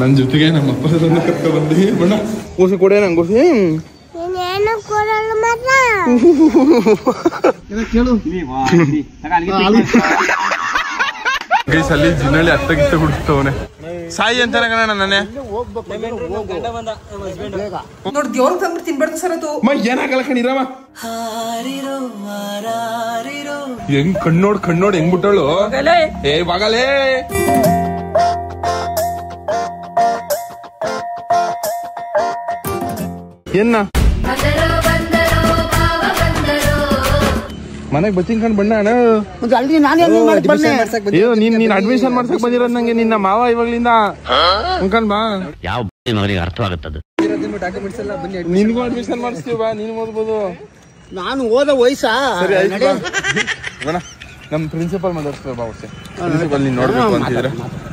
ನನ್ನ ಜೊತೆಗೆ ನಮ್ಮ ಅಪ್ಪನ ಕರ್ಕೊ ಬಂದಿ ಬಣ್ಣ ಕೂಸಿ ಕೊಡೆ ನಂಗೆ ಕೂಸಿ ಅಲ್ಲಿ ಜಿನ್ನಳ್ಳಿ ಅತ್ತಗಿತ್ತ ಹುಡುಕ್ತವನೆ ಸಾಯಿ ಅಂತಾನೆ ಕಣ ನನ್ನೇ ನೋಡಿ ದೇವ್ರ ತಂದ್ರೆ ತಿನ್ಬಾರ್ದು ಸರ್ ಅದು ಏನಾಗಲ್ಲ ಕಣಿರಮ್ಮ ಹೆಂಗ್ ಕಣ್ಣೋಡ್ ಹೆಂಗ್ ಬಿಟ್ಟಳು ಏ ಬಾಗಲೇ ಏನ್ನ ಮನೆಗ್ ಬಚ್ಚಿಂಗ್ ಕಂಡ್ ಬಣ್ಣ ಅಣ್ಣ ನೀನ್ ಅಡ್ಮಿಷನ್ ಮಾಡ್ಸಕ್ ಬಂದಿರೋದ್ ನಂಗೆ ನಿನ್ನ ಮಾವ ಇವಾಗ್ಲಿಂದ ಅನ್ಕೊಂಡ್ ಬಾ ಯಾವ ಮಗನಿಗೆ ಅರ್ಥವಾಗುತ್ತದೆ ನಿನ್ಗೂ ಅಡ್ಮಿಷನ್ ಮಾಡಿಸ್ತೀವಿ ಬಾ ನೀನ್ ಓದ್ಬೋದು ನಾನು ಓದೋ ವಯಸ್ಸಾ ಸರಿ ಆಯ್ತು ಬಾ ನಮ್ ಪ್ರಿನ್ಸಿಪಲ್ ಮಾತಾಡ್ತೀವಿ ಬಾ ವರ್ಷ ಪ್ರಿನ್ಸಿಪಲ್ ನೀನ್ ನೋಡ್ಬೇಕು ಅಂತಿದ್ರೆ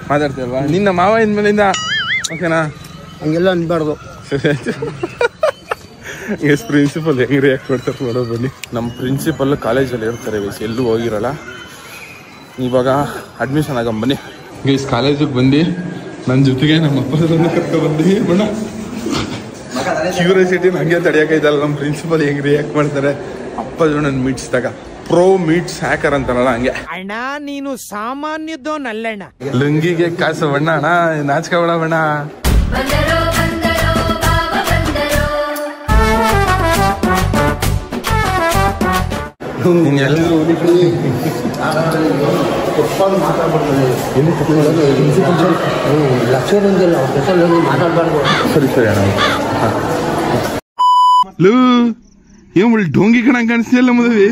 ಮಾತಾಡ್ತೀವಲ್ವಾ ನಿನ್ನ ಮಾವ ಇನ್ಮೇಲಿಂದ ಓಕೆನಾ ಹಂಗೆಲ್ಲ ಅನ್ಬಾರ್ದು ಸರಿ ಆಯ್ತು ಎಸ್ ಪ್ರಿನ್ಸಿಪಲ್ ಹೆಂಗ್ ರಿಯಾಕ್ಟ್ ಮಾಡ್ತಾರೆ ನೋಡೋದು ಬನ್ನಿ ನಮ್ಮ ಪ್ರಿನ್ಸಿಪಲ್ ಕಾಲೇಜಲ್ಲಿ ಇರ್ತಾರೆ ವಯಸ್ಸು ಎಲ್ಲೂ ಹೋಗಿರಲ್ಲ ಇವಾಗ ಅಡ್ಮಿಷನ್ ಆಗಮ್ ಬನ್ನಿ ಗೈಸ್ ಕಾಲೇಜಿಗೆ ಬಂದು ನನ್ನ ಜೊತೆಗೆ ನಮ್ಮ ಅಪ್ಪನ ಕರ್ಕೊ ಬಂದು ಬಣ್ಣ ಕ್ಯೂರಿಯಾಸಿಟಿ ನಂಗೆ ತಡೆಯೋಕೈತಲ್ಲ ನಮ್ಮ ಪ್ರಿನ್ಸಿಪಲ್ ಹೆಂಗ್ ರಿಯಾಕ್ಟ್ ಮಾಡ್ತಾರೆ ಅಪ್ಪ ನನ್ನ ಮೀಟ್ಸ್ ತಗ ಪ್ರೋ ಮೀಟ್ಸ್ ಹ್ಯಾಕರ್ ಅಂತಾರಲ್ಲ ಹಂಗೆ ಅಣ್ಣ ನೀನು ಸಾಮಾನ್ಯದೋನಲ್ಲಣ್ಣ ಲುಂಗಿಗೆ ಕಾಸು ಬಣ್ಣ ಅಣ್ಣ ನಾಚ್ಕೋಬೇಡ ಬಣ್ಣ ಮಾತಾಡ್ಬಾರ್ದು ಸರಿ ಸರಿ ಅಣ್ಣ ಲೂ ಏನ್ ಒಳ್ಳೆ ಡೋಂಗಿ ಕಣ ಕಾಣಿಸ್ತಿಯಲ್ಲ ಮದುವೆ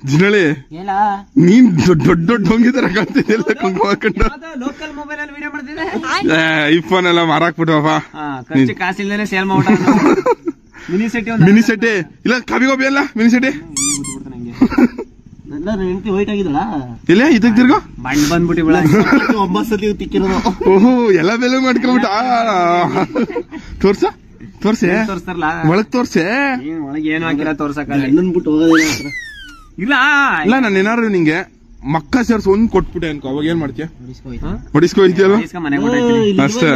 ಜಿನಳೆ ನೀನ್ ದೊಡ್ಡ ಡೋಂಗಿ ತರ ಕಾಣ್ತಿದ್ಯಲ್ಲ ಕುಂಕುಮ ಹಾಕೊಂಡ ಈ ಫೋನ್ ಎಲ್ಲ ಮಾರಾಕ್ಬಿಟ್ಟವಪ್ಪ ಮಿನಿ ಸೆಟ್ಟೆ ಇಲ್ಲ ಕಬಿ ಗೋಬಿ ಅಲ್ಲ ಮಿನಿ ಸೆಟ್ಟೆ ಇಲ್ಲ ಇದಕ್ ತಿರ್ಗೋ ಓಹೋ ಎಲ್ಲ ಬೆಲೆ ಮಾಡ್ಕೊಂಬಿಟ್ಟ ತೋರ್ಸೆ ಒಳಗ್ ತೋರ್ಸೆ ಒಳಗೆ ಏನು ಹಾಕಿಲ್ಲ ತೋರ್ಸಕ್ಕ ಇಲ್ಲ ಇಲ್ಲ ನಾನು ಏನಾದ್ರು ನಿಂಗೆ ಮಕ್ಕ ಸೇರ್ಸ್ ಒಂದ್ ಕೊಟ್ಬಿಟ್ಟೆ ಅನ್ಕೋ ಅವಾಗ ಏನ್ ಮಾಡ್ತೀಯ ಹೊಡಿಸ್ಕೋಯ್ತಿಯಲ್ಲ ಅಷ್ಟೇ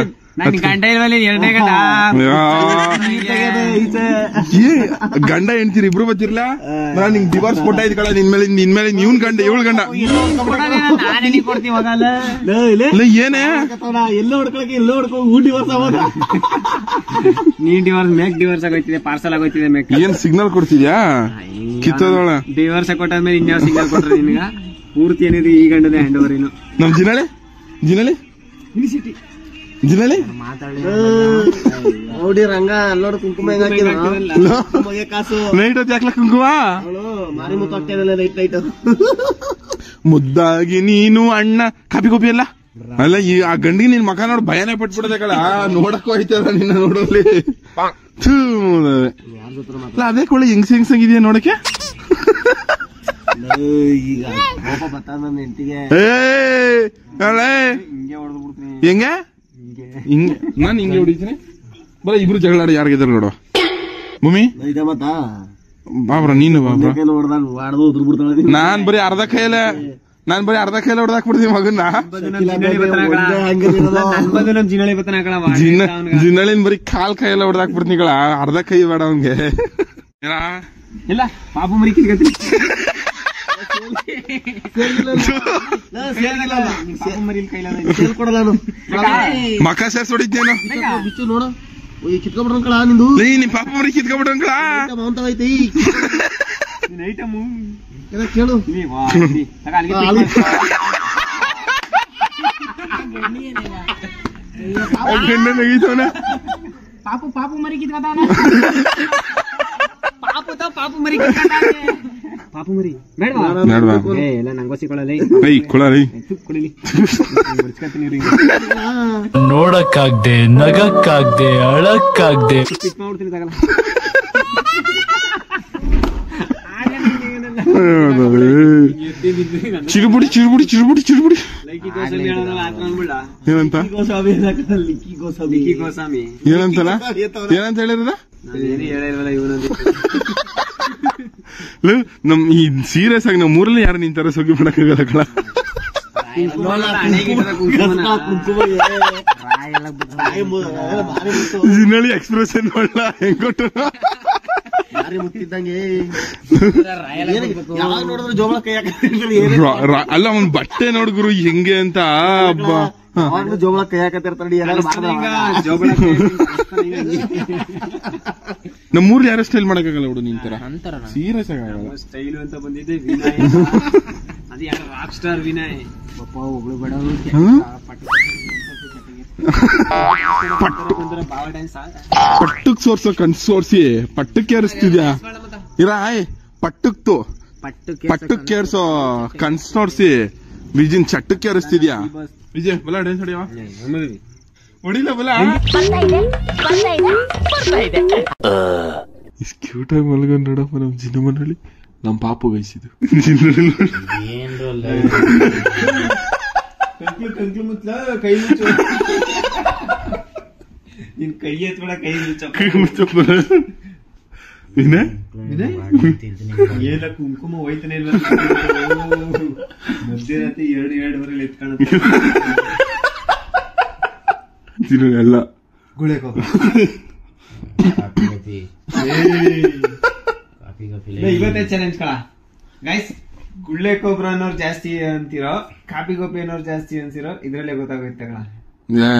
ಗಂಡ ಹೆಣ್ತೀರಿ ಇಬ್ರು ಬತ್ತಿರ್ಲಾ ನಾನ್ ನಿಂಗ್ ಡಿವೋರ್ಸ್ ಕೊಟ್ಟಾಯ್ತು ಕಳ ನಿನ್ಮೇಲೆ ನೀವ್ ಗಂಡ ಇವಳು ಗಂಡ ಏನೇ ಎಲ್ಲ ಹೊಡ್ಕೊಳಕ್ಕೆ ಎಲ್ಲ ಹೊಡ್ಕೊ ಡಿವೋರ್ಸ್ ಆಗೋದ ನೀನ್ ಡಿವೋರ್ಸ್ ಆಗೋಯ್ತಿದೆ ಪಾರ್ಸಲ್ ಆಗೋಯ್ತಿದೆ ಏನ್ ಸಿಗ್ನಲ್ ಕೊಡ್ತಿದ್ಯಾ ಕಿತ್ತೋದೊಳ ಡಿವೋರ್ಸ್ ಕೊಟ್ಟಾದ್ಮೇಲೆ ಇನ್ಯಾವ ಸಿಗ್ನಲ್ ಕೊಟ್ರೆ ನಿನ್ಗ ಪೂರ್ತಿ ಏನಿದೆ ಈ ಗಂಡದ ಹ್ಯಾಂಡ್ ಓವರ್ ಏನು ನಮ್ ಜಿನಳೆ ನೋಡಿ ರಂಗ ಅಲ್ಲೋಡು ಕುಂಕುಮ ಹೆಂಗ ಕಾಸು ನೈಟ್ ಹೊತ್ತು ಯಾಕ್ಲ ಕುಂಕುಮ ಮಾರಿ ಮುತ್ತು ಹಾಕ್ತೇನಲ್ಲ ನೈಟ್ ಮುದ್ದಾಗಿ ನೀನು ಅಣ್ಣ ಕಾಪಿ ಕೋಪಿ ಅಲ್ಲ ಅಲ್ಲ ಆ ಗಂಡಿಗೆ ನಿನ್ ಮಕ ನೋಡ್ ಭಯನೇ ಪಟ್ಬಿಡದೆ ಕಳ ನೋಡಕ್ಕೂ ಐತಲ್ಲ ನಿನ್ನ ನೋಡೋಲ್ಲಿ ಅಲ್ಲ ಅದೇ ಕೊಳೆ ಹೆಂಗ್ಸಂಗಿದ್ಯಾ ನೋಡಕ್ಕೆ ಈಗ ನನ್ನ ಹೆಂಡತಿಗೆ ಹೆಂಗ ಹಿಂಗೆ ನಾನು ಹಿಂಗೆ ಹೊಡಿತೀನಿ ಬರ ಇಬ್ರು ಜಗಳ ಆಡಿ ಯಾರಿಗಿದ್ರು ನೋಡುವ ಭೂಮಿ ಬಾಬ್ರ ನೀನು ಬಾಬ್ರ ನಾನ್ ಬರೀ ಅರ್ಧ ಕೈಯಲ್ಲೇ ಹೊಡೆದಾಕ್ಬಿಡ್ತೀನಿ ಮಗನ್ನ ಜಿನ್ನಳಿನ ಬರೀ ಕಾಲ್ ಕೈಯೆಲ್ಲ ಹೊಡೆದಾಕ್ಬಿಡ್ತೀನಿ ಕಳ ಅರ್ಧ ಕೈ ಬೇಡ ಅವನ್ಗೆ ಇಲ್ಲ ಪಾಪು ಮರಿ ಕಿತ್ಕತ್ತೀನಿ ಮಕ್ಕ ಸೇರ್ಸ್ ಹೊಡಿದ್ದೇನು ನೋಡು ಕಿತ್ಕೊಂಡ್ಬಿಡ್ಕಳ ನಿಂದು ನಿಮ್ ಪಾಪ ಮರಿ ಕಿತ್ಕೊಂಡ್ಬಿಡ್ಕಳ ಕೇಳು ನಗೀತವನ ಪಾಪು ಮರಿ ಕಿತ್ಕತಾನ ಪಾಪು ಮರಿ ಪಾಪು ಮರಿ ಬೇಡವಾ ಎಲ್ಲ ನಂಗೋಸಿಕೊಳ್ಳಲಿ ನೋಡಕ್ಕಾಗ್ದೆ ನಗಕ್ಕಾಗ್ದೆ ಅಳಕ್ಕಾಗ್ದೆ ಮಾಡ್ಬಿಡ್ತೀನಿ ತಗಲ್ಲ ಚಿರುಬುಡಿ ಏನಂತ ಏನಂತಲ್ಲ ಏನಂತ ಹೇಳಿರದ ನಮ್ ಈ ಸೀರಿಯಸ್ ಆಗಿ ನಾವ್ ಮೂರಲ್ಲಿ ಯಾರು ನಿಂತಾರ ಸೊಗಿ ಬಿಡಕ್ಕಾಗಲ್ಲ ಕಳ ಜಿನಳಿ ಎಕ್ಸ್ಪ್ರೆಷನ್ ನೋಡ್ಲಾ ಹೆಂಗ್ ಕೊಟ್ಟು ಮಾರಿ ಮುತ್ತಿದ್ದಂಗೆ ಯಾವಾಗ ನೋಡಿದ್ರು ಜೋಳ ಕೈ ಹಾಕತ್ತಿರ್ತಾರೆ. ಅಲ್ಲ ಅವ್ನ್ ಬಟ್ಟೆ ನೋಡ್ಗುರು ಹೆಂಗೆ ಅಂತ ಯಾವಾಗ್ಲೂ ಜೋಳ ಕೈ ಹಾಕತ್ತಿರ್ತಾರೆ. ನಮ್ಮೂರ್ಲಿ ಯಾರು ಸ್ಟೈಲ್ ಮಾಡಕ್ಕಾಗಲ್ಲ ಬಿಡು ನಿನ್ ತರ ಸೀರಿಯಸ್ ಆಗಲ್ಲ. ಸ್ಟೈಲ್ ಅಂತ ಬಂದಿದ್ದೆ ವಿನಯ್, ಅದು ಯಾರು ರಾಕ್ ಸ್ಟಾರ್ ವಿನಯ್. ಪಾಪ ಒಬ್ಳು ಬೇಡ ಪಟ್ಟಕ್ ಸೋರ್ಸೋ ಕಣ್ ಸೋರ್ಸಿ ಪಟ್ಟಕ್ಕೆ ಏರಿಸ್ತಿದ್ಯಾ ಇರ ಪಟ್ಟಕ್ತು ಪಟ್ಟಕ್ಕೆ ಏರ್ಸೋ ಕನ್ಸ್ ನೋಡ್ಸಿ ವಿಜಿನ್ ಚಟ್ಟಕ್ಕೆ ಏರಿಸ್ತಿದ್ಯಾ ವಿಜಯ್ ಬಲ ಡ್ಯಾನ್ಸ್ ಹೊಡಿಯವ ಹೊಡಿಲ ಬಲ ಇಸ್ ಕ್ಯೂಟ್ ಆಗಿ ಮಲ್ಗೊಂಡ್ ನೋಡಪ್ಪ ನಮ್ ಜಿನಮನಹಳ್ಳಿ. ನಮ್ ಪಾಪು ಗೈಸಿದು ಕಂಕ್ಲು ಮುಚ್ಚ ಕೈ ಮುಚ್ಚು, ನಿನ್ ಕೈ ಎತ್ಬೇಡ, ಕೈ ಮುಚ್ಚಪ್ಪ. ವಿನಯ್ ಏನ ಕುಂಕುಮ ಹೋಯ್ತಾನೆ ಇಲ್ಲ ಮಧ್ಯರಾತ್ರಿ 2-2:30 ಎತ್ಕೊಳ್ಳುತ್ತೆ ಎಲ್ಲ ಗುಳೆಕೋ. ಇವತ್ತೇ ಚಾಲೆಂಜ್ ಕಳ ಗೈಸ್. ಗುಳ್ಳೆ ಕೊಬ್ರ ಅನ್ನೋರು ಜಾಸ್ತಿ ಅಂತಿರೋ, ಕಾಪಿ ಗೋಪಿ ಅನ್ನೋರು ಜಾಸ್ತಿ ಅಂತಿರೋ, ಇದ್ರಲ್ಲೇ ಗೊತ್ತಾಗುತ್ತೆ ಕಣ.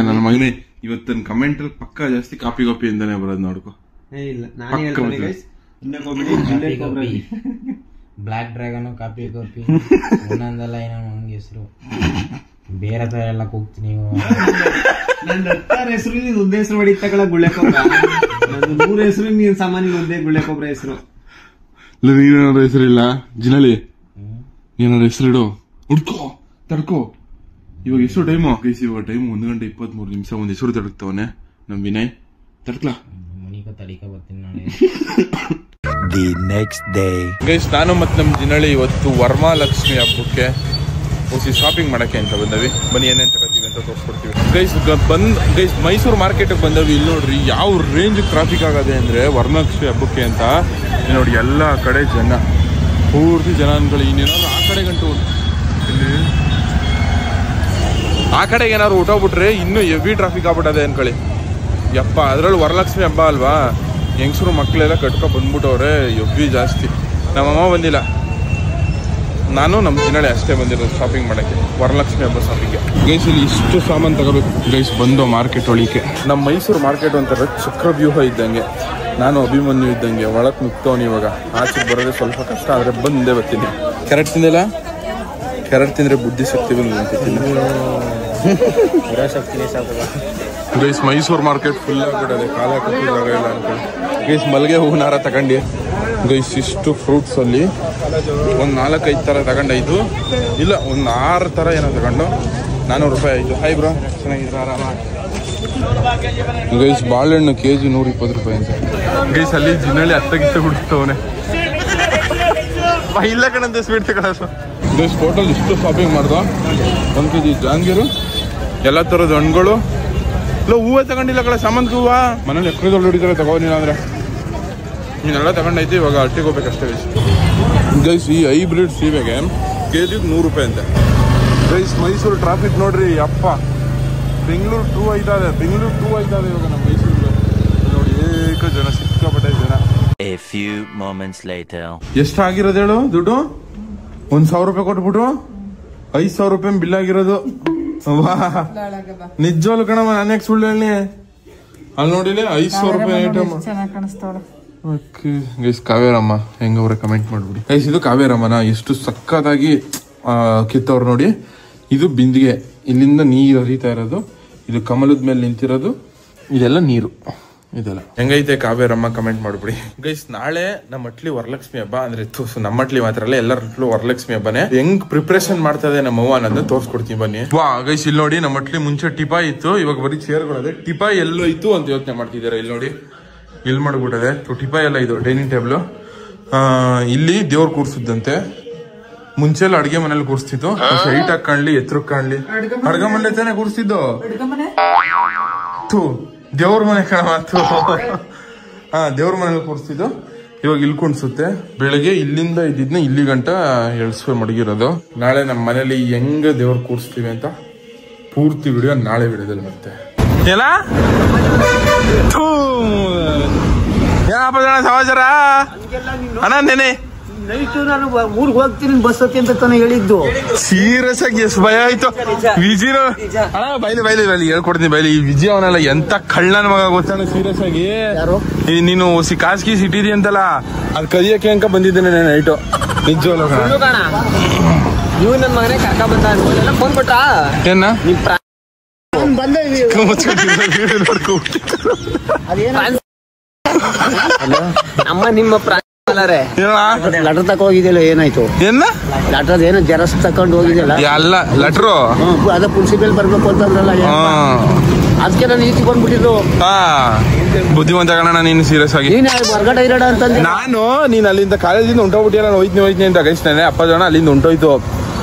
ನನ್ನ ಮಗನೇ ಇವತ್ತಿನ ಕಮೆಂಟ್ ಅಲ್ಲಿ ಪಕ್ಕ ಜಾಸ್ತಿ ಕಾಪಿ ಗೋಪಿ ಅಂತಾನೆ ಬರೋದು ನೋಡ್ಕೊ. ಇಲ್ಲ ನಾನೇ ಹೇಳ್ತೀನಿ guys, black dragon coffee coffee ಒಂದೊಂದಲ್ಲ ಏನೋ ಹಂಗೆ ಹೆಸರು ಬೇರೆ ತರ ಎಲ್ಲ ಕೂಗ್ತೀನಿ. ನನ್ನ 10 ಹೆಸರು ನೀನ್ ಒಂದೇ ಹೆಸರು ಹೊಡಿತಗಳ ಗುಳ್ಳೆ ಕೊಬ್ರ, ನಂದು 100 ಹೆಸರು ನೀನ್ ಸಾಮಾನ್ಯ ಒಂದೇ ಗುಳ್ಳೆ ಕೊಬ್ರ ಹೆಸರು. ನೀನೇನಾದ್ರು ಹೆಸರಿಲ್ಲ ಜಿನಳಿ, ಏನಾದ್ರು ಹೆಸರಿಡು, ಹುಡ್ಕೋ ತಡ್ಕೋ. ಇವಾಗ ಎಷ್ಟು ಟೈಮು ಗೈಸ್? ಇವಾಗ ಟೈಮ್ 1:23 ಒಂದ್ ಹೆಸರು ತಡಕ್ತವನೆ ನಮ್ ವಿನಯ್. ತಡ್ಕಲಾ ತಡಿಕ ಬರ್ತೀನಿ ನಾಳೆ. ದಿ ನೆಕ್ಸ್ಟ್ ಡೇ ಗೈಸ್ ನಾನು ಮತ್ತೆ ನಮ್ ಜಿನಳಿ ಇವತ್ತು ವರಮಹಾಲಕ್ಷ್ಮಿ ಹಬ್ಬಕ್ಕೆ ಹೊಸಿ ಶಾಪಿಂಗ್ ಮಾಡಕ್ಕೆ ಅಂತ ಬಂದವಿ. ಬನ್ನಿ ಏನೇನ್ ತಗೋತೀವಿ ಅಂತ ತೋರಿಸ್ಕೊಡ್ತೀವಿ. ಗೈಸ್ ಮೈಸೂರು ಮಾರ್ಕೆಟ್ ಬಂದವಿ. ಇಲ್ಲಿ ನೋಡ್ರಿ ಯಾವ ರೇಂಜ್ ಟ್ರಾಫಿಕ್ ಆಗದೆ ಅಂದ್ರೆ ವರಮಹಾಲಕ್ಷ್ಮಿ ಹಬ್ಬಕ್ಕೆ ಅಂತ. ನೋಡಿ ಎಲ್ಲಾ ಕಡೆ ಜನ, ಪೂರ್ತಿ ಜನಗಳು. ಇನ್ನೇನಾದ್ರು ಆ ಕಡೆ ಗಂಟು ಇಲ್ಲಿ ಆ ಕಡೆಗೆ ಏನಾದ್ರು ಹೊಟ್ಟೋಗ್ಬಿಟ್ರೆ ಇನ್ನೂ ಹೆವಿ ಟ್ರಾಫಿಕ್ ಆಗ್ಬಿಟ್ಟದೆ ಅನ್ಕೊಳ್ಳಿ. ಯಪ್ಪ ಅದ್ರಲ್ಲಿ ವರಲಕ್ಷ್ಮಿ ಹಬ್ಬ ಅಲ್ವಾ, ಹೆಂಗಸರು ಮಕ್ಕಳೆಲ್ಲ ಕಟ್ಕೊ ಬಂದ್ಬಿಟ್ಟವ್ರೆ ಹೆವಿ ಜಾಸ್ತಿ. ನಮ್ಮಮ್ಮ ಬಂದಿಲ್ಲ, ನಾನು ನಮ್ಮ ಜಿನಳಿ ಅಷ್ಟೇ ಬಂದಿರೋದು ಶಾಪಿಂಗ್ ಮಾಡೋಕ್ಕೆ, ವರಲಕ್ಷ್ಮಿ ಹಬ್ಬ ಶಾಪಿಂಗ್ಗೆ. ಗೈಸ್ ಇಲ್ಲಿ ಇಷ್ಟು ಸಾಮಾನು ತಗೋಬೇಕು ಗೈಸ್ ಬಂದು ಮಾರ್ಕೆಟ್ ಒಳಿಕೆ. ನಮ್ಮ ಮೈಸೂರು ಮಾರ್ಕೆಟ್ ಒಂಥರ ಚಕ್ರವ್ಯೂಹ ಇದ್ದಂಗೆ, ನಾನು ಅಭಿಮನ್ಯು ಇದ್ದಂಗೆ ಒಳಕ್ಕೆ ನುಗ್ತವನು. ಇವಾಗ ಆಚೆಗೆ ಬರೋದೇ ಸ್ವಲ್ಪ ಕಷ್ಟ, ಆದರೆ ಬಂದೇ ಬರ್ತೀನಿ. ಕ್ಯಾರೆಟ್ ತಿಂದಿಲ್ಲ? ಕ್ಯಾರೆಟ್ ತಿಂದರೆ ಬುದ್ಧಿ ಶಕ್ತಿ ಬಂದಿಲ್ಲ ಅಂತ ಗೈಸ್. ಮೈಸೂರು ಮಾರ್ಕೆಟ್ ಫುಲ್ ಆಗಿಬಿಡೋದೆ, ಕಾಲ ಕಟ್ಟಿದಾಗ ಇಲ್ಲ ಅನ್ಕೊಂಡು. ಗೈಸ್ ಮಲ್ಲಿಗೆ ಹೂವಿನಾರ ತಗೊಂಡು ಗೈಸ್ ಇಷ್ಟು ಫ್ರೂಟ್ಸ್ ಅಲ್ಲಿ ಒಂದು 4-5 ಥರ ತಗೊಂಡಾಯ್ತು, ಇಲ್ಲ ಒಂದು 6 ಥರ ಏನೋ ತಗೊಂಡು 400 ರೂಪಾಯಿ ಆಯಿತು. ಹಾಯ್ ಬ್ರೋ, ಚೆನ್ನಾಗಿದ್ರೆ ಆರಾಮ. ಗೈಸ್ ಬಾಳೆಹಣ್ಣು ಕೆಜಿ 120 ರೂಪಾಯಿ ಅಂತ. ಗೈಸ್ ಅಲ್ಲಿ ಜಿನಳಿ ಅತ್ತಗಿತ್ತ ಹುಡುಕ್ತವನೆ ಇಲ್ಲ ಕಣಂತೆ ಸ್ವೀಟ್ ತಗೊಳ್ಳೋದು. ಗೈಸ್ ಹೋಟೆಲ್ ಇಷ್ಟು ಶಾಪಿಂಗ್ ಮಾಡ್ದ. 1 kg ಜಾಂಗೀರು, ಎಲ್ಲ ಥರದ ಹಣ್ಣುಗಳು. ಇಲ್ಲ ಹೂವೇ ತಗೊಂಡಿಲ್ಲ ಕಡೆ, ಸಾಮಂತಿಗೆ ಹೂವು ಮನೇಲಿ ಎಕ್ಕರೆದೊಳ್ಳು ಹೊಡಿತಾರೆ ತಗೋನಿಲ್ಲ ಅಂದ್ರೆ. ನೀನೆಲ್ಲ ತಗೊಂಡೈತಿ, ಇವಾಗ ಅಟ್ಟಿಗೆ ಹೋಗ್ಬೇಕಷ್ಟೇ ಗೈಸ್. ಗೈಸ್ ಈ ಹೈಬ್ರಿಡ್ ಸೀಬೆಗೆ ಕೆಜಿಗೆ 100 ರೂಪಾಯಿ ಅಂತೆ. ಗೈಸ್ ಮೈಸೂರು ಟ್ರಾಫಿಕ್ ನೋಡ್ರಿ ಅಪ್ಪ. ಬೆಂಗಳೂರು 2 ಆಯ್ತದೆ, ಬೆಂಗಳೂರು 2 ಆಯ್ತದೆ ಇವಾಗ ನಮ್ಮ ಮೈಸೂರಿಗೆ. ನೋಡಿ ಏಕ ಜನ, ಸಿಕ್ಕಾಪಟ್ಟೆ ಜನ. A few moments later. ಎಷ್ಟಾಗಿರೋದು ಹೇಳು ದುಡ್ಡು? 1,000 ರೂಪಾಯಿ ಕೊಟ್ಬಿಟ್ರು 5,000 ರೂಪಾಯಿ ಬಿಲ್ ಆಗಿರೋದು. ನಿಜವಾಗ್ಲು ಕಣಮ್ಮ, ನಾನು ಯಾಕೆ ಸುಳ್ಳು ಹೇಳಿ? ಅಲ್ಲಿ ನೋಡಿಲಿ 5,000 ರೂಪಾಯಿ ಐಟಮ್. ಗೈಸ್ ಕಾವೇರಮ್ಮ ಹೆಂಗವ್ರೆ ಕಮೆಂಟ್ ಮಾಡ್ಬಿಡಿ. ಗೈಸ್ ಇದು ಕಾವೇರಮ್ಮನ ಎಷ್ಟು ಸಕ್ಕತ್ತಾಗಿ ಕಿತ್ತವ್ರು ನೋಡಿ. ಇದು ಬಿಂದಿಗೆ, ಇಲ್ಲಿಂದ ನೀರು ಹರಿತಾ ಇರೋದು. ಇದು ಕಮಲದ ಮೇಲೆ ನಿಂತಿರೋದು, ಇದೆಲ್ಲ ನೀರು. ಇದೆಲ್ಲ ಹೆಂಗೈತೆ ಕಾವೇರಮ್ಮ ಕಮೆಂಟ್ ಮಾಡ್ಬಿಡಿ. ಗೈಸ್ ನಾಳೆ ನಮ್ಮ ಅಟ್ಲಿ ವರಲಕ್ಷ್ಮಿ ಹಬ್ಬ. ಅಂದ್ರೆ ನಮ್ಮ ಅಟ್ಲಿ ಮಾತ್ರ ಅಲ್ಲ, ಎಲ್ಲರ ವರಲಕ್ಷ್ಮಿ ಹಬ್ಬನೇ. ಹೆಂಗ್ ಪ್ರಿಪರೇಷನ್ ಮಾಡ್ತಾ ಇದೆ ನಮ್ಮ ಅವ್ವ ಅನ್ನೋದನ್ನ ತೋರ್ಸ್ಕೊಡ್ತೀನಿ ಬನ್ನಿ. ವಾ ಗೈಸ್ ಇಲ್ಲಿ ನೋಡಿ, ನಮ್ಮ ಅಟ್ಲಿ ಮುಂಚೆ ಟಿಪಾಯ್ ಇತ್ತು, ಇವಾಗ ಬರೀ ಚೇರ್ಗಳದೆ. ಟಿಪಾಯ್ ಎಲ್ಲೋ ಇತ್ತು ಅಂತ ಯೋಚನೆ ಮಾಡ್ತಿದ್ದಾರೆ. ಇಲ್ಲಿ ನೋಡಿ ಇಲ್ಲಿ ಮಾಡ್ಬಿಟ್ಟದೆ ಟಿಪಾಯ್ ಎಲ್ಲ. ಇದು ಡೈನಿಂಗ್ ಟೇಬಲ್. ಇಲ್ಲಿ ದೇವ್ರ ಕೂರ್ಸಿದ್ದಂತೆ. ಮುಂಚೆ ಎಲ್ಲ ಅಡ್ಗೆ ಮನೇಲಿ ಕೂರ್ಸ್ತಿತ್ತು, ಹೈಟ್ ಆಗಿ ಕಾಣ್ಲಿ ಎತ್ತರಕ್ಕೆ ಕಾಣ್ಲಿ. ಅಡ್ಗೆ ಮನೆ ತಾನೇ ಕೂರ್ಸಿದ್ದು, ದೇವ್ರ ಮನೆ ಕಣ ಮಾತು. ದೇವ್ರ ಮನೇಲಿ ಕೂರ್ಸ್ತಿದ್ದು. ಇವಾಗ ಇಲ್ಲಿ ಕುಣ್ಸುತ್ತೆ. ಬೆಳಗ್ಗೆ ಇಲ್ಲಿಂದ ಇದ್ದಿದ್ನ ಇಲ್ಲಿ ಗಂಟ ಎಳ್ಸ್ವೆ ಮಡಗಿರೋದು. ನಾಳೆ ನಮ್ಮ ಮನೇಲಿ ಹೆಂಗ ದೇವ್ರ ಕೂರಿಸ್ತೀವಿ ಅಂತ ಪೂರ್ತಿ ವಿಡಿಯೋ ನಾಳೆ ವಿಡಿಯೋದಲ್ಲಿ ಮತ್ತೆ. ಏನ ಏನಪ್ಪ ಜನ ಸಮಾಚಾರ ಅಣ್ಣ? ನೆನೆ ನೈಟು ನಾನು ಊರಿಗೆ ಹೋಗ್ತೀನಿ ಬಸ್ ಹತ್ತಿ ಅಂತ ತಾನೇ ಹೇಳಿದ್ದು. ಸೀರಿಯಸ್ ಆಗಿ ಎಷ್ಟು ಭಯ ಆಯ್ತು. ವಿಜಿನ ಅಣ್ಣ ಬೈಲಿ ಹೇಳ್ಕೊಡ್ತೀನಿ ಬೈಲಿ. ಈ ವಿಜಿ ಅವನಲ್ಲ ಎಂತ ಕಳ್ಳನ ಮಗ ಗೊತ್ತಾನ. ಸೀರಿಯಸ್ ಆಗಿ ನೀನು ಖಾಸಗಿ ಸಿಟಿದಿ ಅಂತಲ್ಲ ಅದ್ ಕದಿಯಕ್ಕೆ ಅಂಕ ಬಂದಿದ್ದೇನೆ ನೈಟು. ನಿಜವಲ್ಲ ನೀವು ನನ್ನ ಮಗನೇ ಕರ್ಕ ಬಂದ ಫೋನ್ ಕೊಟ್ಟ ಏನ ಅಮ್ಮ ನಿಮ್ಮ ಲೆಟರ್ ತಕ ಹೋಗಿದ್ಯಲ್ಲ, ಏನಾಯ್ತು? ಏನ ಲೆಟರ್ ಏನೋ ಜೆರಾಕ್ಸ್ ತಕೊಂಡು ಹೋಗಿದ್ಯಲ್ಲ? ಅಲ್ಲ ಲೆಟ್ರು ಅದ ಪ್ರಿನ್ಸಿಪಲ್ ಬರ್ಬೇಕು ಅಂತಂದ್ರಲ್ಲ, ಅದಕ್ಕೆ ನಾನು ಈಚೆ ಬಂದ್ಬಿಟ್ಟಿದ್ದು. ಬುದ್ಧಿವಂತ ಕಣ ನೀನು. ಸೀರಿಯಸ್ ಆಗಿ ನೀನ್ ಹೊರಗಡೆ ಇರೋಣ ಅಂತಂದ್ರೆ ನಾನು ನೀನ್ ಅಲ್ಲಿಂದ ಕಾಲೇಜಿಂದ ಹೊಂಟೋಗ್ಬಿಟ್ಟಿಲ್ಲ. ನಾನು ಹೋಯ್ತೀನಿ ಅಂತ ಗೈಸ್ತಾನೆ ಅಪ್ಪ ಜನ ಅಲ್ಲಿಂದ ಹೊಂಟೋಯ್ತು.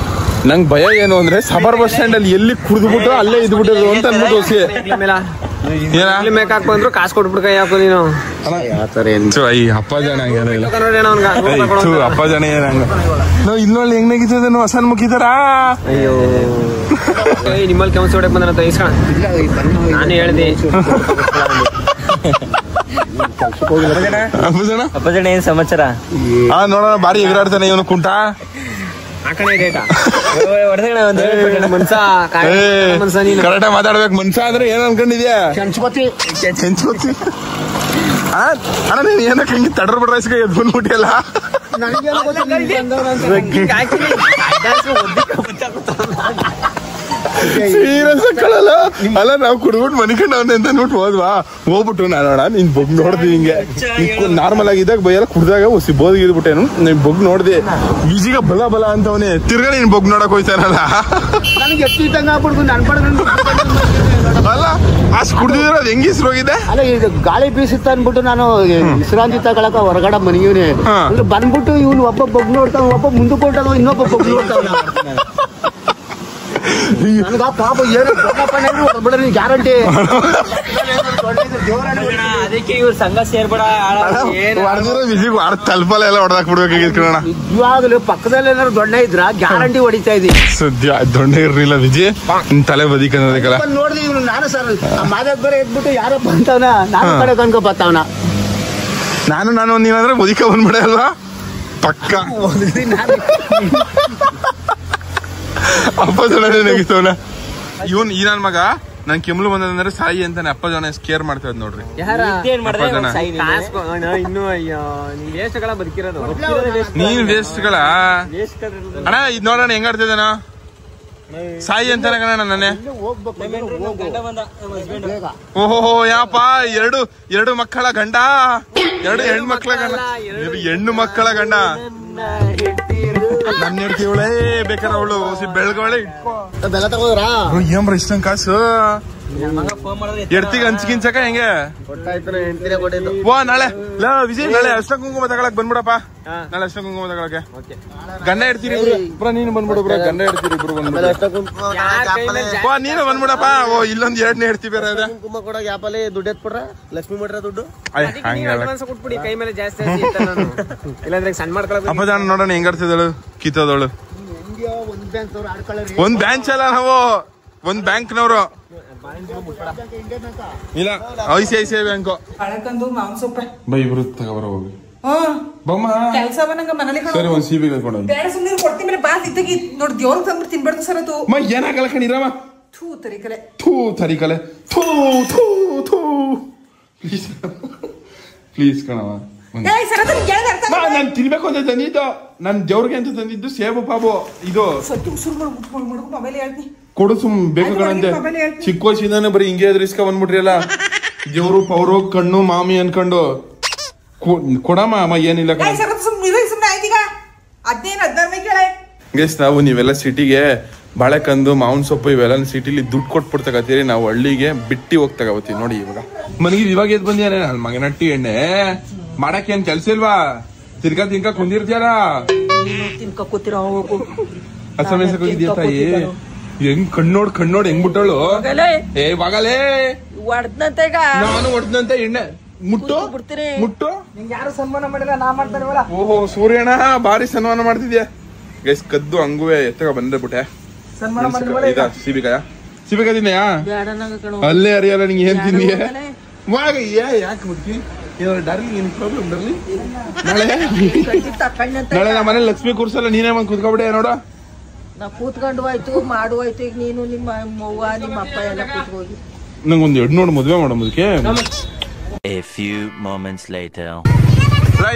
ನಂಗ್ ಭಯ ಏನು ಅಂದ್ರೆ ಸಬರ್ ಬಸ್ ಸ್ಟ್ಯಾಂಡ್ ಅಲ್ಲಿ ಎಲ್ಲಿ ಕುಡಿದ್ಬಿಟ್ಟು ಅಲ್ಲೇ ಇದ್ಬಿಟ್ಟಿದ್ರು ಅಂತ ಅನ್ಬಿಟ್ಟು ಹೊಸಿ ಮೇಕಾಕ್ ಬಂದ್ರು ಕಾಸು ಕೊಟ್ಬಿಟ್ಟು ಕೈ ಹಾಕು ನೀನು. ಈ ಅಪ್ಪ ಜನ ಅಪ್ಪ ಜನ ಏನಂಗ ಇನ್ನೊಳ್ಳೆ ಹೆಂಗ್ ನಗಿತದ ಹೊಸನ್ ಮುಗಿದಾರ. ಅಯ್ಯೋ ನಿಮ್ಮಲ್ಲಿ ಕೆಲ್ಸ ಹೊಡಕ್ ಬಂದ ಇಸ್ಕಣ ನಾನು ಹೇಳ್ದೆ. ಅಪ್ಪ ಜನ ಏನ್ ಸಮಾಚಾರ? ನೋಡೋಣ ಬಾರಿ ಎಗರಾಡ್ತಾನೆ ಇವನು ಕುಂಟ. ಕರೆಕ್ಟ್ ಮಾತಾಡ್ಬೇಕು. ಮನ್ಸ ಅಂದ್ರೆ ಏನ್ ಅನ್ಕೊಂಡಿದ್ಯಾ? ಅಣ್ಣ ನೀನ್ ಏನಕ್ಕೆ ಹಿಂಗೆ ತಡರ್ ಬಿಡ್ರ ಎದ್ ಬಂದ್ಬಿಟ್ಟಿಯಲ್ಲ. ಸೀರಿಯಸ್ ಕಳಲ್ಲ ಅಲ್ಲ. ನಾವು ಕುಡ್ಬಿಟ್ಟು ಮನಿಕಂಡ್ ಅವನೇ ಅಂತ ನೋಟ್ ಹೋದ್ವಾ. ಹೋಗ್ಬಿಟ್ಟು ನಾನೋಣ ನೀನ್ ಬೊಗ್ ನೋಡ್ದಿ ಹಿಂಗೆ ನಾರ್ಮಲ್ ಆಗಿದ್ದಾಗ ಬೈಯಲ್ಲ. ಕುಡ್ದಾಗ ಹೊಸಿ ಬೋದಿಗೆ ಇದ್ಬಿಟ್ಟೇನು ನೀನ್ ಬೊಗ್ ನೋಡ್ದಿ. ವಿಜಿಗ ಬಲ ಬಲ ಅಂತವನೇ ತಿರ್ಗಾ ನೀನ್ ಬೊಗ್ ನೋಡಕ್ ಹೋಯ್ತಾನಲ್ಲ. ಅಲ್ಲ ಅಷ್ಟು ಕುಡ್ದಿದ್ರ ಅದ್ ಹೆಂಗ್ ಹೆಸ್ರು ಹೋಗಿದೆ? ಅಲ್ಲ ಇದು ಗಾಳಿ ಬೀಸಿತ್ತ ಅನ್ಬಿಟ್ಟು ನಾನು ವಿಶ್ರಾಂತಿ ತಗೊಳಕ ಹೊರಗಡೆ ಮನಿಗಿವ್ನಿ. ಬಂದ್ಬಿಟ್ಟು ಇವ್ನು ಒಬ್ಬ ಬೊಗ್ ನೋಡ್ತಾವ, ಒಬ್ಬ ಮುಂದಕ್ಕೆ ಹೊಂಟಾವ, ಇನ್ನೊಬ್ಬ ಬೊಗ್ ನೋಡ್ತಾವ. ನನಗ ಪಾಪ ಏನು ಹೊರಬಿಡ್ರಿ ಗ್ಯಾರಂಟಿ. ಅದಕ್ಕೆ ಇವ್ರ ಸಂಘ ಸೇರ್ಬೇಡ. ವಿಜಿಗ್ ತಲ್ಪಲ್ಲ ಎಲ್ಲ ಹೊಡೆದಾಕ್ ಬಿಡ್ಬೇಕಾಗಿತ್ತು ಕಣ. ನಿಜವಾಗ್ಲೂ ಪಕ್ಕದಲ್ಲಿ ಏನಾದ್ರು ದೊಣ್ಣೆ ಇದ್ರ ಗ್ಯಾರಂಟಿ ಹೊಡಿತಾ ಇದ್ದಿ. ಸದ್ಯ ದೊಣ್ಣೆ ಇರ್ಲಿಲ್ಲ ವಿಜಿ, ನಿನ್ ತಲೆ ಬದಿಕಲ್ಲ ನೋಡ್ದಿ ಇವ್ನು. ನಾನು ಸರ್ ಮಾದಕ್ ಬೇರೆ ಎದ್ಬಿಟ್ಟು ಯಾರಪ್ಪ ಅಂತವನ ನಾನು ಕಡೆ ಕನ್ಕೊ ಬತ್ತಾವನ. ನಾನು ನೀನಾದ್ರೆ ಬದಿಕ ಬಂದ್ಬಿಡ ಅಲ್ವಾ ಪಕ್ಕ. ಅಪ್ಪ ಜನ ನೆಗಿಸ್ತವನ ಇವನ್. ಈ ನನ್ ಮಗ ನನ್ ಕೆಮ್ಲು ಬಂದಂದ್ರೆ ಸಾಯಿ ಅಂತಾನೆ ಅಪ್ಪ ಜನ ಕೇರ್ ಮಾಡ್ತಾ ಇದ್ ನೋಡ್ರಿ. ನೀನ್ ವೇಸ್ಟ್ಗಳ ಅಣ್ಣ ಇದ್ ನೋಡೋಣ ಹೆಂಗ್ ಆಡ್ತಿದ್ದಾನ. ಸಾಯಿ ಅಂತಾನೆ ಕಣ ನನ್ನೇ. ಓಹೋ ಯಾಪ ಎರಡು ಮಕ್ಕಳ ಗಂಡ, ಎರಡು ಹೆಣ್ಮಕ್ಳ ಗಂಡ, ಹೆಣ್ಣು ಮಕ್ಕಳ ಗಂಡ. ನನ್ನ ಹೇಳ್ತೀವಳೆ ಬೇಕಾರೆ ಅವಳು ಬೆಳಗವಳೆ ಬೆಲ್ಲ ತಗೋದ್ರ ಏನ್ರ ಇಷ್ಟಂಗ್ ಕಾಸು ಎಡ್ತಿಗೆ ಹಂಚ್ಕಿಂಚಕ ಹೆಂಗೆ ವಾ. ನಾಳೆ ವಿಜಯ್ ನಾಳೆ ಅಷ್ಟ ಕುಂಕುಮ ತಗೊಳಕ್ ಬಂದ್ಬಿಡಪ್ಪ. ನಾಳೆ ಅಷ್ಟ ಕುಂಕುಮ ತಗೊಳಕ್ಕೆ ಗಂಡ ಇಡ್ತೀರಿ ಇಬ್ರ. ನೀನು ಬಂದ್ಬಿಡು ಬ್ರ, ಗಂಡ ಇಡ್ತೀರಿ ಇಬ್ರು ಬಂದ್ಬಿಡು. ನೀನು ಬಂದ್ಬಿಡಪ್ಪ. ಓ ಇಲ್ಲೊಂದ್ ಎರಡನೇ ಇಡ್ತೀವಿ ಬೇರೆ. ಅದೇ ಕುಂಕುಮ ಕೊಡೋ ಗ್ಯಾಪಲ್ಲಿ ದುಡ್ಡು ಎತ್ಬಿಡ್ರ, ಲಕ್ಷ್ಮಿ ಮಾಡ್ರ ದುಡ್ಡು ಕೊಟ್ಬಿಡಿ ಕೈ ಮೇಲೆ ಜಾಸ್ತಿ ಇಲ್ಲಾಂದ್ರೆ ಸಣ್ಣ ಮಾಡ್ಕೊಳ್ಳೋದು. ಅಪ್ಪ ಜಾಣ ನೋಡೋಣ ಹೆಂಗ್ ಆಡ್ತಿದ್ದಳು ಕಿತ್ತೋದವಳು. ಒಂದ್ ಬ್ಯಾಂಚ್ ಅಲ್ಲ ನಾವು, ಒಂದ್ ಬ್ಯಾಂಕ್ನವ್ರು ಇಲ್ಲ, ICICI ಬ್ಯಾಂಕು. ಬೈ ಇಬ್ರು ತಗೋಬರ ಹೋಗಿ ಬಮ್ಮ ಕೆಲಸ ಮನೇಲಿ ಸರಿ. ಒಂದ್ ಸಿಬಿ ಕಳ್ಕೊಂಡು ಬೇಡ ಸುಮ್ಮನೆ ಕೊಡ್ತೀನಿ ಮೇಲೆ ಬಾ ಇದ್ದಾಗಿ ನೋಡಿ ದೇವ್ರಿಗೆ ತಂದ್ಬಿಟ್ಟು ತಿನ್ಬಾರ್ದು ಸರ್. ಅದು ಏನಾಗಲ್ಲ ಕಣಿರವ. ಥೂ ತರಿಕಲೆ ಥೂ ಪ್ಲೀಸ್ ಕಣವ. ನಾನ್ ತಿನ್ಬೇಕು ಅಂತ ತಂದಿದ್ದು, ನನ್ ದೇವ್ರಿಗೆ ಅಂತ ತಂದಿದ್ದು ಸೇಬು ಪಾಬು. ಇದು ಕೊಡು ಸುಮ್ ಬೇಕು ಕಣಂತೆ. ಚಿಕ್ಕ ವಯಸ್ಸಿಂದಾನೆ ಬರೀ ಹಿಂಗೆ ಇಸ್ಕ ಬಂದ್ಬಿಟ್ರಿ ಅಲ್ಲ. ದೇವ್ರು ಪೌರು ಕಣ್ಣು ಮಾಮಿ ಅನ್ಕೊಂಡು ಕೊಡಮ್ಮ ಅಮ್ಮ ಏನಿಲ್ಲ ಕಣ. ಗೈಸ್ ನಾವು ನೀವೆಲ್ಲ ಸಿಟಿಗೆ ಬಾಳೆಕಂದು ಮಾವಿನ ಸೊಪ್ಪು ಇವೆಲ್ಲ ಸಿಟಿಲಿ ದುಡ್ಡು ಕೊಟ್ಬಿಟ್ಟು ತಗೋತೀರಿ. ನಾವು ಹಳ್ಳಿಗೆ ಬಿಟ್ಟಿ ಹೋಗಿ ತಗೋತೀವಿ. ನೋಡಿ ಇವಾಗ ಮನೆಗೆ ಇವಾಗ ಎದ್ ಬಂದಿಯಾನೆ ನನ್ ಮಗ ನಟ್ಟಿ ಎಣ್ಣೆ ಮಾಡಕ್ ಏನ್ ಕೆಲ್ಸ ಇಲ್ವಾ? ತಿನ್ಕ ಕುಂದಿರ್ತೀಯಾರ ಅಸಮೇಸಕ್ ಹೋಗಿದ್ಯಾ ತಾಯಿ? ಹೆಂಗ್ ಕಣ್ಣೋಡ್ ಹೆಂಗ್ ಬಿಟ್ಟಳು. ಏ ಬಾಗಲೇ ನಾನು ಹೊಡ್ದಂತೆ ಎಣ್ಣೆ ಮುಟ್ಟು ಮುಟ್ಟು ನಿಂಗೆ ಯಾರು ಸನ್ಮಾನ ಮಾಡಿಲ್ಲ ನಾ ಮಾಡ್ತಾರವಲ್ಲ. ಓಹೋ ಸೂರ್ಯಣ್ಣ ಭಾರಿ ಸನ್ಮಾನ ಮಾಡ್ತಿದ್ಯಾ ಗೈಸ್. ಕದ್ದು ಹಂಗುವೆ ಎತ್ತಗ ಬಂದ್ಬಿಟ್ಟೆ. ಸನ್ಮಾನ ಮಾಡಿ ಇದ ಸೀಬಿಕಾಯ ತಿನ್ನಯಾ ಅಲ್ಲೇ ಅರಿಯಲ್ಲ ನಿಂಗೆ ಏನ್ ತಿಂದಿಯ ಯಾಕೆ ಮುಟ್ಟಿ ಡಾರ್ಲಿಂಗ್ ಏನ್ ಪ್ರಾಬ್ಲಮ್ ಡಾರ್ಲಿಂಗ್? ನಾಳೆ ನಮ್ಮ ಮನೇಲಿ ಲಕ್ಷ್ಮಿ ಕೂರ್ಸಲ್ಲ, ನೀನೇ ಬಂದು ಕೂತ್ಕೊಬಿಟ್ಟೆ ನೋಡ. ನಾ ಕೂತ್ಕೊಂಡು ಹೋಯ್ತು ಮಾಡುವಾಯ್ತು. ಈಗ ನೀನು ನಿಮ್ಮ ಅವ್ವ ನಿಮ್ಮ ಅಪ್ಪ ಎಲ್ಲ ಕೂತ್ಕೋಗಿ ನಂಗೊಂದು ಎರಡು ನೋಡು ಮದ್ವೆ ಮಾಡೋ ಮುದಕ್ಕೆ. A few moments later.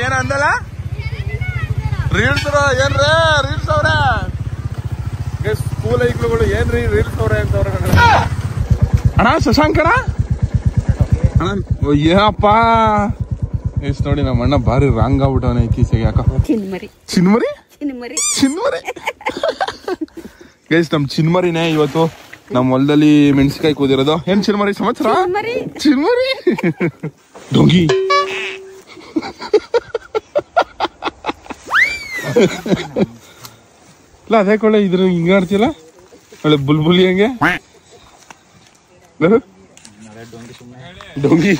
ಏನ ಅಂದಲ್ಲ ರೀಲ್ಸ್ ಏನ್ರ ರೀಲ್ಸ್ ಅವ್ರ ಸ್ಕೂಲ್ ಐಕ್ಳುಗಳು ಏನ್ರಿ ರೀಲ್ಸ್ ಅವ್ರೆ ಅಂತವ್ರ ಅಣ್ಣ. ಶಶಾಂಕಣ ಅಣ್ಣ ಏನಪ್ಪ ಎಷ್ಟು ನೋಡಿ ನಮ್ಮ ಅಣ್ಣ ಭಾರಿ ರಾಂಗ್ ಆಗ್ಬಿಟ್ಟವನ ಇತ್ತೀಚೆಗೆ. ಯಾಕ ಚಿನ್ಮರಿ ಗೈಸ್ ನಮ್ ಚಿನ್ಮರಿನೇ ಇವತ್ತು ನಮ್ ಹೊಲದಲ್ಲಿ ಮೆಣಸಿಕಾಯಿ ಕೂದಿರೋದು. ಏನ್ ಚಿನ್ಮರಿ ಸಂವತ್ಸರ ಚಿನ್ಮರಿ ಡೊಂಗಿ ಇಲ್ಲ ಅದೇ ಕೊಳ್ಳೆ ಇದ್ರ ಹಿಂಗ ಆಡ್ತಿಲ್ಲ ಒಳ್ಳೆ ಬುಲ್ಬುಲಿ ಹಂಗೆ ಡೊಂಗಿ.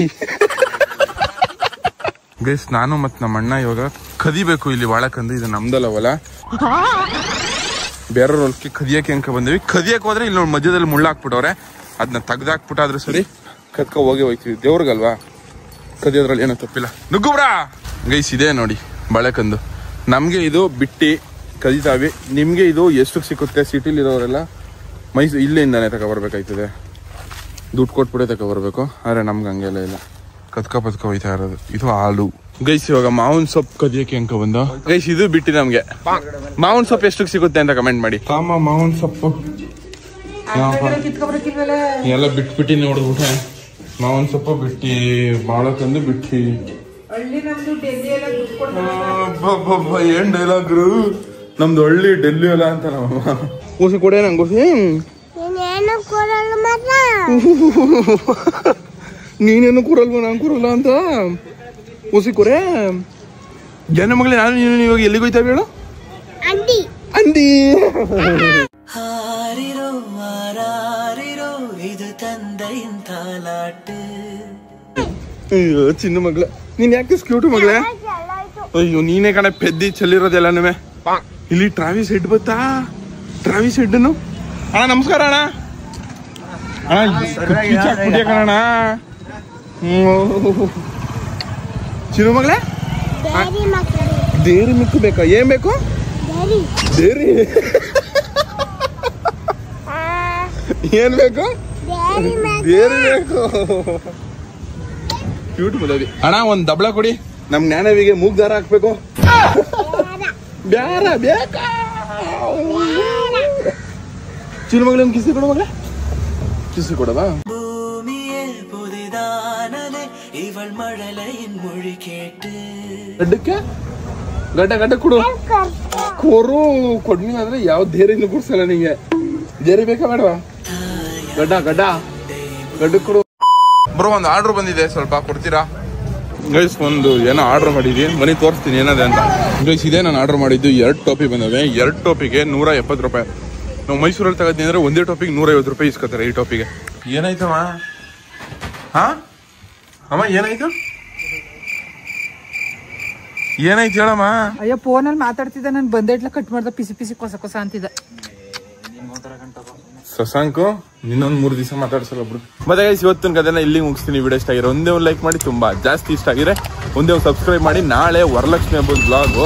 ಗೈಸ್ ನಾನು ಮತ್ ನಮ್ಮ ಅಣ್ಣ ಇವಾಗ ಕದಿಬೇಕು ಇಲ್ಲಿ ವಾಳಕಂದು. ಇದು ನಮ್ದಲ್ಲ ಹೊಲ, ಬೇರೆ ಹೊಲಕ್ಕೆ ಕದಿಯಕ್ಕೆ ಅಂಕ ಬಂದಿವಿ. ಕದಿಯಕ್ಕೆ ಹೋದ್ರೆ ಇಲ್ಲಿ ಮಧ್ಯದಲ್ಲಿ ಮುಳ್ಳಾಕ್ಬಿಟ್ಟವ್ರೆ, ಅದನ್ನ ತೆಗ್ದಾಕ್ಬಿಟ್ಟಾದ್ರೂ ಸರಿ ಕದ್ಕ ಹೋಗ್ತೀವಿ. ದೇವ್ರಿಗಲ್ವಾ ಕದಿಯೋದ್ರಲ್ಲಿ ಏನೋ ತಪ್ಪಿಲ್ಲ. ನುಗ್ಗುಬ್ರಾ ಗೈಸ್ ಇದೆ ನೋಡಿ ಬಾಳೆಕಂದು. ನಮ್ಗೆ ಇದು ಬಿಟ್ಟಿ ಕದಿತಾವಿ. ನಿಮ್ಗೆ ಇದು ಎಷ್ಟು ಸಿಕ್ಕುತ್ತೆ? ಸಿಟಿಲಿ ಇರೋರೆಲ್ಲ ಇಲ್ಲಿಂದಾನೆ ತಗೊಬರ್ಬೇಕಾಯ್ತದೆ, ದುಡ್ಡು ಕೊಟ್ಬಿಟ್ಟೆ ತಗೊಬರ್ಬೇಕು. ಆದ್ರೆ ನಮ್ಗೆ ಹಂಗೆಲ್ಲ ಇಲ್ಲ, ಕದ್ಕ ಹೋಯ್ತಾ ಇರೋದು. ಇದು ಹಾಲು ಗೈಸ್. ಇವಾಗ ಮಾವಿನ ಸೊಪ್ಪು ಕದಿಯಕ್ಕೆ ಅಂಕ ಬಂದ ಗೈಸ್. ಇದು ಬಿಟ್ಟಿ ನಮ್ಗೆ ಮಾವಿನ ಸೊಪ್ಪು ಎಷ್ಟು ಸಿಗುತ್ತೆ ಅಂತ ಕಮೆಂಟ್ ಮಾಡಿ. ಮಾವಿನ ಸೊಪ್ಪು ಎಲ್ಲ ಬಿಟ್ಬಿಟ್ಟಿ ನೋಡ್ಬಿಟ್ಟೆ. ಮಾವಿನ ಸೊಪ್ಪು ಬಿಟ್ಟಿ, ಬಾಳಕಂದು ಬಿಟ್ಟಿ. ಏನ್ ಡೈಲಾಗ್ರು ನಮ್ದು ಹಳ್ಳಿ ಡೆಲ್ಲಿ ಅಲ್ಲ ಅಂತ ನಮ್ಮ ಕೂಸಿ ಕೊಡೆ ನಂಗೆ ಕೂಸಿ. ನೀನೇನು ಕೂರಲ್ವ ನಾನು ಕೂರಲ್ಲ ಅಂತ ಕೂಸಿ ಕೊರೆ. ಜನ ಮಗಳೇ ನಾನು ನೀನು ಇವಾಗ ಎಲ್ಲಿಗೆ ಹೋಯ್ತಾವೆ ಹೇಳು? ಅಂದಿ ಅಯ್ಯೋ ಚಿನ್ನ ಮಗಳ, ನೀನ್ ಯಾಕೆ ಸ್ಕ್ಯೂಟ್ ಮಗಳೇ? ಅಯ್ಯೋ ನೀನೇ ಕಣ ಪೆದ್ದಿ ಚೆಲ್ಲಿರೋದೆಲ್ಲನೂ. ಇಲ್ಲಿ ಟ್ರಾವಿಸ್ ಹೆಡ್ ಬತ್ತಾ? ಟ್ರಾವಿಸ್ ಹೆಡ್ನು ಅಣ್ಣ ನಮಸ್ಕಾರ ಅಣ್ಣ. ಅಣ್ಣ ಕಣ ಚಿನ್ನ ಮಗಳೇ. ದೇರಿ ಮಿಕ್ಕು ಬೇಕಾ? ಏನ್ ಬೇಕು? ದೇರಿ ಏನ್ ಬೇಕು? ದೇರಿ ಬೇಕು. ಕ್ಯೂಟ್ ಮದವಿ. ಅಣ್ಣ ಒಂದ್ ದಬ್ಳ ಕೊಡಿ, ನಮ್ ಜ್ಞಾನವಿಗೆ ಮೂಗ್ ದಾರ ಹಾಕ್ಬೇಕು. ಬ್ಯಾರ ಬೇಕಾ? ಚಿನ್ನ ಮಗಳ ಕಿಸಿ ಕೊಡ ಮಗಳ, ಕಿಸಿ ಕೊಡವಾ? ಗಡ್ಡಕ್ಕೆ ಗಡ್ಡ ಕೊಡು. ಕೊರು ಕೊಡ್ನಿ ಆದ್ರೆ ಯಾವ ಧೈರ್ಯನೂ ಕೊಡ್ಸಲ್ಲ ನಿಂಗೆ. ಧೈರ್ಯ ಬೇಕಾ ಬೇಡವಾ? ಗಡ್ಡ ಕೊಡು. ಬ್ರೋ ಒಂದು ಆರ್ಡರ್ ಬಂದಿದೆ, ಸ್ವಲ್ಪ ಕೊಡ್ತೀರಾ? ಗೈಸ್ ಒಂದು ಏನೋ ಆರ್ಡರ್ ಮಾಡಿದೀನಿ, ಬನ್ನಿ ತೋರಿಸ್ತೀನಿ ಏನದೆ ಅಂತ. ಗೈಸ್ ಇದೇ ನಾನು ಆರ್ಡರ್ ಮಾಡಿದ್ದು. 2 ಟೋಪಿ ಬಂದವೆ. 2 ಟೋಪಿಗೆ 170 ರೂಪಾಯಿ. ನಾವು ಮೈಸೂರಲ್ಲಿ ತಗೋತೀನಿ ಅಂದ್ರೆ ಒಂದೇ ಟೋಪಿಗೆ 150 ರೂಪಾಯಿ ಇಸ್ಕೊತಾರೆ. ಈ ಟೋಪಿಗೆ ಏನಾಯ್ತಮ್ಮ? ಹಾ ಅಮ್ಮ ಏನಾಯ್ತು? ಏನಾಯ್ತು ಹೇಳಮ್ಮ? ಅಯ್ಯೋ ಫೋನಲ್ಲಿ ಮಾತಾಡ್ತಿದ್ದ, ನಾನು ಬಂದೇಟ್ಲ ಕಟ್ ಮಾಡ್ದ, ಪಿಸಿ ಪಿಸಿ ಕೊಸ ಅಂತಿದ್ದ. ಶಶಾಂಕು ಇನ್ನೊಂದು 3 ದಿವಸ ಮಾತಾಡ್ಸಲ್ಲ ಬಿಡು. ಮತ್ತೆ ಗೈಸ್ ಇವತ್ತಿನ ಕಥೆನ ಇಲ್ಲಿ ಮುಗಿಸ್ತೀನಿ. ವಿಡಿಯೋ ಇಷ್ಟ ಆಗಿರೋ ಒಂದೇ ಒಂದು ಲೈಕ್ ಮಾಡಿ, ತುಂಬಾ ಜಾಸ್ತಿ ಇಷ್ಟ ಆಗಿದ್ರೆ ಒಂದೇ ಒಂದು ಸಬ್ಸ್ಕ್ರೈಬ್ ಮಾಡಿ. ನಾಳೆ ವರಲಕ್ಷ್ಮಿ ಹಬ್ಬದ ಬ್ಲಾಗು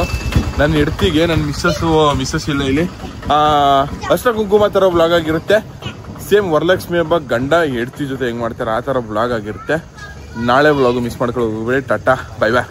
ನನ್ನ ಹೆಡ್ತಿಗೆ, ನನ್ನ ಮಿಸ್ಸಸ್ ಇಲ್ಲ ಇಲ್ಲಿ, ಅಷ್ಟ ಕುಂಕುಮ ತರ ಬ್ಲಾಗ್ ಆಗಿರುತ್ತೆ. ಸೇಮ್ ವರಲಕ್ಷ್ಮಿ ಹಬ್ಬ ಗಂಡ ಹೆಡ್ತಿ ಜೊತೆ ಹೆಂಗ್ ಮಾಡ್ತಾರೆ ಆ ತರ ಬ್ಲಾಗ್ ಆಗಿರುತ್ತೆ. ನಾಳೆ ಬ್ಲಾಗು ಮಿಸ್ ಮಾಡ್ಕೊಳ್ಳೋದು. ಟಾಟಾ ಬೈ ಬಾಯ್.